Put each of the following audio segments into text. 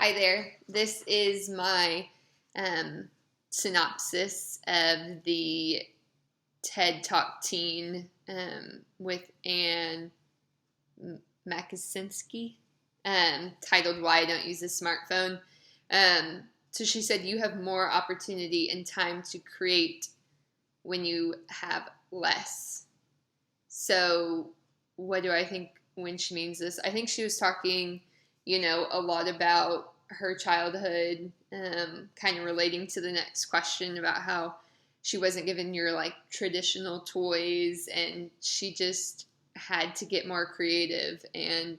Hi there. This is my synopsis of the TED with Ann Makosinski, titled Why I Don't Use a Smartphone. So she said, you have more opportunity and time to create when you have less. So what do I think when she means this? I think she was talking, a lot about her childhood, kind of relating to the next question about how she wasn't given your traditional toys and she just had to get more creative. And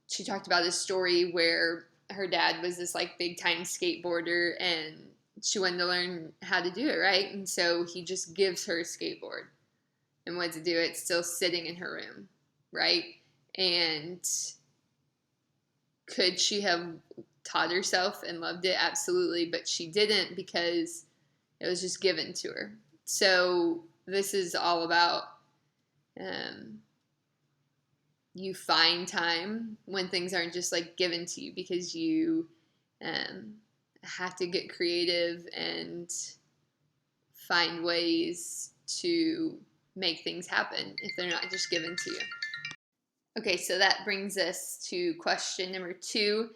she talked about a story where her dad was this big time skateboarder and she wanted to learn how to do it, right? And so he just gives her a skateboard. And what to do, it's still sitting in her room, right? And could she have taught herself and loved it? Absolutely, but she didn't because it was just given to her. So this is all about you find time when things aren't just given to you, because you have to get creative and find ways to make things happen if they're not just given to you. Okay, so that brings us to question number 2,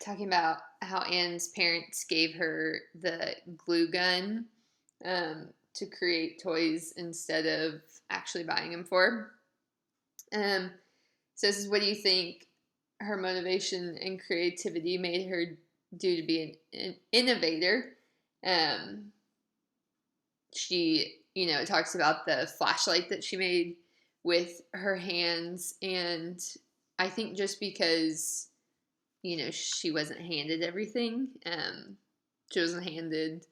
talking about how Anne's parents gave her the glue gun to create toys instead of actually buying them for her. So this is, what do you think her motivation and creativity made her do to be an innovator? She, it talks about the flashlight that she made with her hands, and I think just because, she wasn't handed everything, she wasn't handed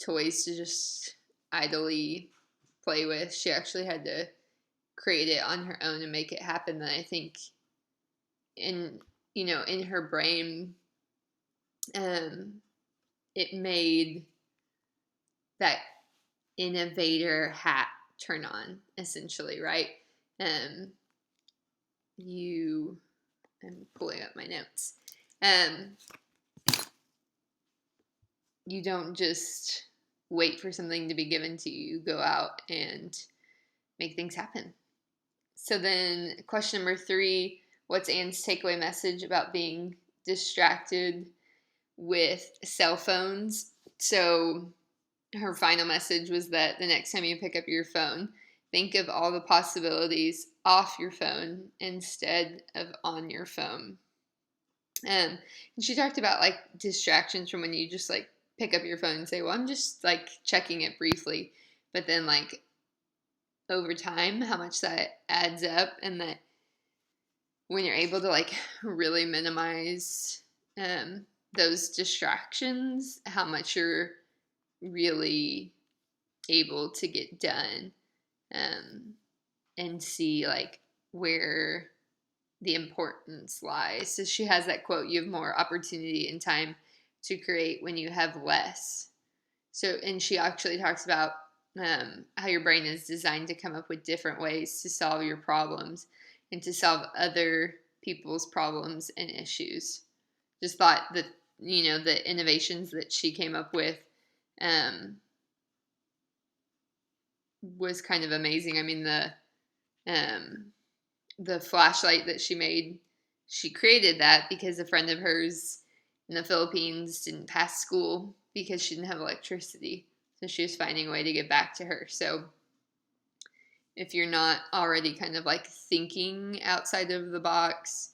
toys to just idly play with. She actually had to create it on her own and make it happen. That I think in her brain, it made that innovator hat turn on, essentially, right? I'm pulling up my notes. You don't just wait for something to be given to you. You go out and make things happen. So then question number 3, what's Anne's takeaway message about being distracted with cell phones? So her final message was that the next time you pick up your phone, think of all the possibilities off your phone instead of on your phone. And she talked about distractions from when you just pick up your phone and say, well, I'm just checking it briefly. But then over time, how much that adds up, and that when you're able to really minimize those distractions, how much you're really able to get done, and see where the importance lies. So she has that quote, you have more opportunity and time to create when you have less. So, and she actually talks about how your brain is designed to come up with different ways to solve your problems and to solve other people's problems and issues. Just thought that, the innovations that she came up with was kind of amazing. I mean, the flashlight that she made, she created that because a friend of hers in the Philippines didn't pass school because she didn't have electricity. So she was finding a way to get back to her. So if you're not already kind of thinking outside of the box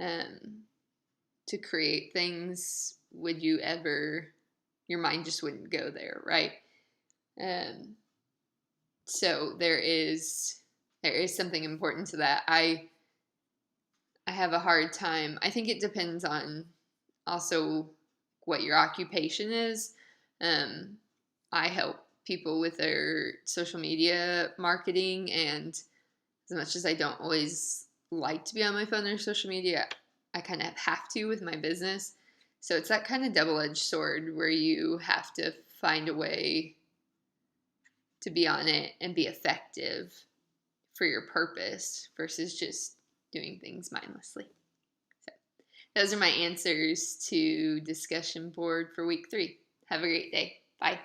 to create things, would you ever, your mind just wouldn't go there, right? So there is something important to that. I have a hard time. I think it depends on also what your occupation is. I help people with their social media marketing, and as much as I don't always like to be on my phone or social media, I kind of have to with my business. So it's that kind of double-edged sword where you have to find a way to be on it and be effective for your purpose versus just doing things mindlessly. those are my answers to discussion board for week 3. Have a great day. Bye.